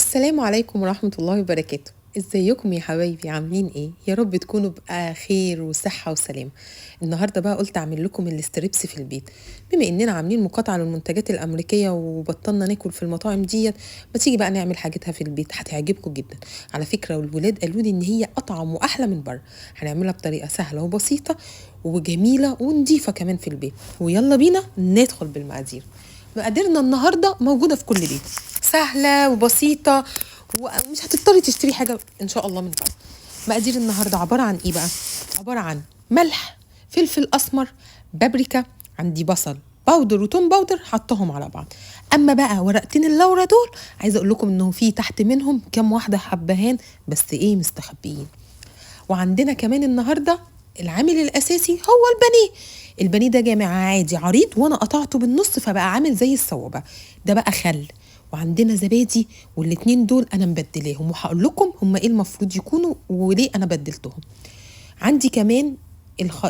السلام عليكم ورحمة الله وبركاته. ازيكم يا حبايبي؟ عاملين ايه؟ يا رب تكونوا بخير وصحة وسلام. النهاردة بقى قلت اعمل لكم الاستريبس في البيت، بما اننا عاملين مقاطعة للمنتجات الامريكية وبطلنا ناكل في المطاعم ديت. ما تيجي بقى نعمل حاجتها في البيت، هتعجبكم جدا على فكرة. والولاد قالوا لي ان هي اطعم واحلى من بره. هنعملها بطريقة سهلة وبسيطة وجميلة ونضيفة كمان في البيت. ويلا بينا ندخل بالمقادير. مقاديرنا النهاردة موجودة في كل بيت، سهلة وبسيطة ومش هتضطري تشتري حاجة إن شاء الله من بره. مقادير النهاردة عبارة عن إيه بقى؟ عبارة عن ملح، فلفل أسمر، بابريكا، عندي بصل باودر وتوم باودر حطهم على بعض. أما بقى ورقتين اللورة دول عايزة أقول لكم إنه في تحت منهم كام واحدة حبهان بس إيه مستخبيين. وعندنا كمان النهارده العامل الاساسي هو البانيه ده جامع عادي عريض وانا قطعته بالنص فبقى عامل زي الصوابع. ده بقى خل، وعندنا زبادي، والاتنين دول انا مبدلاهم وهقول لكم هما ايه المفروض يكونوا وليه انا بدلتهم. عندي كمان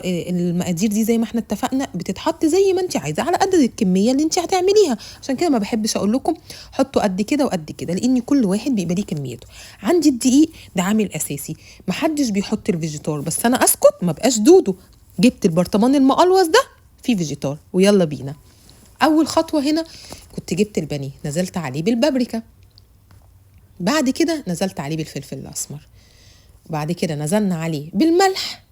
المقادير دي زي ما احنا اتفقنا بتتحط زي ما انت عايزه على قد الكميه اللي انت هتعمليها، عشان كده ما بحبش اقول لكم حطوا قد كده وقد كده لان كل واحد بيبقى ليه كميته. عندي الدقيق ده عامل اساسي، محدش بيحط الفيجيتار بس انا اسكت ما بقاش دودو. جبت البرطمان المقلوص ده فيه فيجيتار ويلا بينا. اول خطوه هنا كنت جبت البانيه نزلت عليه بالبابريكا، بعد كده نزلت عليه بالفلفل الاسمر، وبعد كده نزلنا عليه بالملح.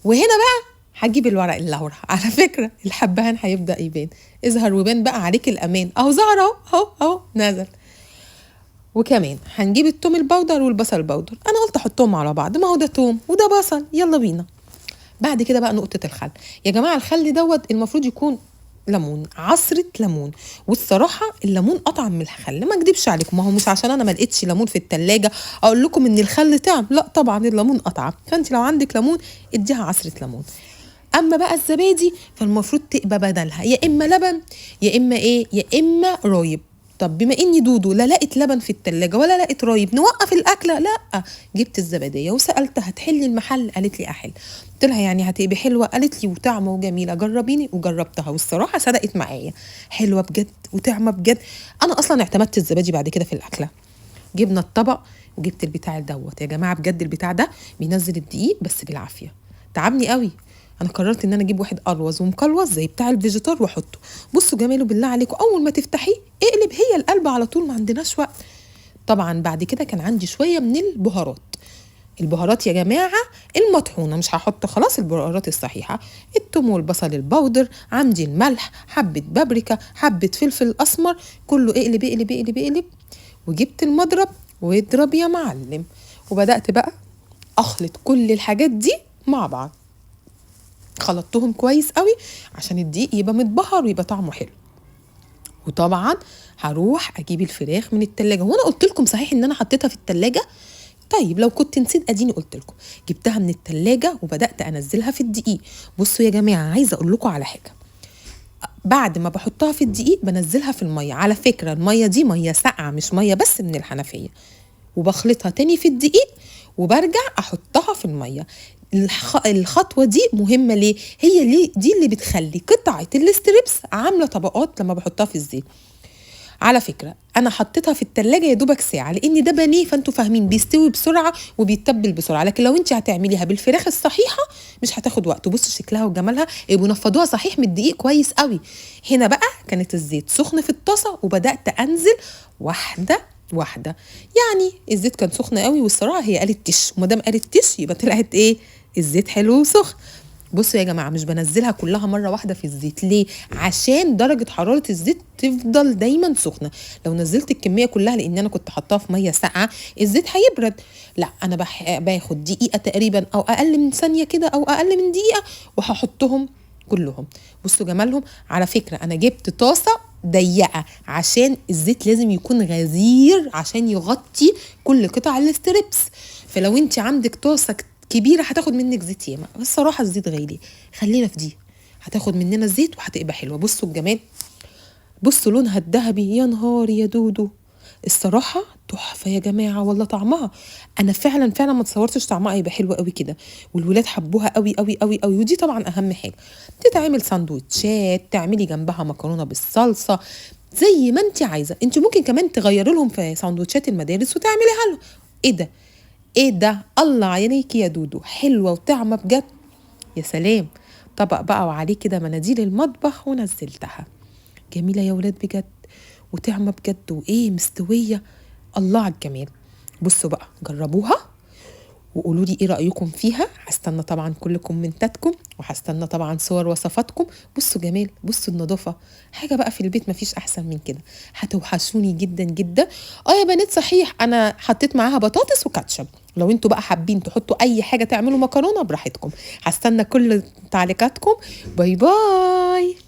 وهنا بقى هجيب الورق اللورا، على فكرة الحبهان هيبدأ يبان، اظهر وبان بقى عليك الأمان اهو ظهر اهو نزل. وكمان هنجيب التوم البودر والبصل البودر، انا قلت احطهم على بعض ما هو ده توم وده بصل يلا بينا. بعد كده بقى نقطة الخل يا جماعة، الخل دوت المفروض يكون ليمون، عصرة ليمون. والصراحة الليمون أطعم من الخل، ما اكدبش عليكم، ما هو مش عشان أنا ما لقيتش ليمون في التلاجة أقول لكم إن الخل طعم، لا طبعا الليمون أطعم، فأنت لو عندك ليمون اديها عصرة ليمون. أما بقى الزبادي فالمفروض تبقى بدلها يا إما لبن يا إما إيه يا إما رايب. طب بما اني دودو لا لقيت لبن في التلاجة ولا لقيت رايب، نوقف الاكله؟ لا، جبت الزباديه وسالتها هتحلي المحل، قالت لي احل. قلت لها يعني هتبقى حلوه؟ قالت لي وطعمه وجميله جربيني، وجربتها والصراحه صدقت معايا، حلوه بجد وطعمه بجد. انا اصلا اعتمدت الزبادي بعد كده في الاكله. جبنا الطبق وجبت البتاع دوت يا جماعه، بجد البتاع ده بينزل الدقيق بس بالعافيه، تعبني قوي. انا قررت ان انا اجيب واحد قلوز ومقلوز زي بتاع الفيجيتار واحطه. بصوا جماله بالله عليكم، اول ما تفتحيه اقلب هي القلب على طول، ما عندناش وقت. طبعا بعد كده كان عندي شويه من البهارات. البهارات يا جماعه المطحونه، مش هحط خلاص البهارات الصحيحه، التوم والبصل البودر، عندي الملح، حبه بابريكا، حبه فلفل اسمر، كله اقلب اقلب اقلب اقلب. وجبت المضرب واضرب يا معلم، وبدات بقى اخلط كل الحاجات دي مع بعض. خلطتهم كويس قوي عشان الدقيق يبقى متبهر ويبقى طعمه حلو. وطبعا هروح اجيب الفراخ من التلاجة، وانا قلت لكم صحيح ان انا حطيتها في التلاجة؟ طيب لو كنت نسيت اديني قلت لكم، جبتها من التلاجة وبدات انزلها في الدقيق. بصوا يا جماعه عايزه اقول لكم على حاجه، بعد ما بحطها في الدقيق بنزلها في الميه، على فكره الميه دي ميه ساقعه مش ميه بس من الحنفيه، وبخلطها تاني في الدقيق وبرجع احطها في الميه. الخطوه دي مهمه ليه؟ هي ليه دي اللي بتخلي قطعه الاستريبس عامله طبقات لما بحطها في الزيت. على فكره انا حطيتها في التلاجة يا دوبك ساعه لان ده بانيه، فانتوا فاهمين بيستوي بسرعه وبيتبل بسرعه، لكن لو انت هتعمليها بالفراخ الصحيحه مش هتاخد وقت. بصوا شكلها وجمالها، يبقوا نفضوها صحيح من الدقيق كويس قوي. هنا بقى كانت الزيت سخن في الطاسه وبدات انزل واحده واحده، يعني الزيت كان سخن قوي والصراحه هي قالت تش، وما دام قالت تش يبقى طلعت ايه؟ الزيت حلو وسخن. بصوا يا جماعه مش بنزلها كلها مره واحده في الزيت، ليه؟ عشان درجه حراره الزيت تفضل دايما سخنه. لو نزلت الكميه كلها لان انا كنت حطاها في ميه ساقعه الزيت هيبرد، لا انا باخد دقيقه تقريبا او اقل من ثانيه كده او اقل من دقيقه وهحطهم كلهم. بصوا جمالهم. على فكره انا جبت طاسه ضيقه عشان الزيت لازم يكون غزير عشان يغطي كل قطع الاستريبس، فلو انت عندك طاسه كبيره هتاخد منك زيت ياما، بس الصراحه الزيت غالي، خلينا في دي هتاخد مننا الزيت وهتبقى حلوه. بصوا الجمال، بصوا لونها الذهبي، يا نهار يا دودو، الصراحه تحفه يا جماعه والله طعمها. انا فعلا ما تصورتش طعمها هيبقى حلو قوي كده، والولاد حبوها قوي قوي قوي قوي. ودي طبعا اهم حاجه، تتعمل ساندوتشات، تعملي جنبها مكرونه بالصلصه، زي ما انت عايزه. انت ممكن كمان تغيري لهم في سندوتشات المدارس وتعمليها لهم. ايه ده، ايه ده، الله عليكي يا دودو، حلوه وطعمه بجد. يا سلام. طبق بقى وعليه كده مناديل المطبخ ونزلتها. جميله يا ولاد بجد، وطعمه بجد، وايه مستويه. الله على الجمال. بصوا بقى جربوها وقولوا لي ايه رأيكم فيها. هستنى طبعا كل كومنتاتكم، وهستنى طبعا صور وصفاتكم. بصوا جمال، بصوا النظافة، حاجة بقى في البيت مفيش احسن من كده. هتوحشوني جدا جدا. يا بنات صحيح انا حطيت معاها بطاطس وكاتشب، لو انتوا بقى حابين تحطوا اي حاجة تعملوا مكرونة براحتكم. هستنى كل تعليقاتكم. باي باي.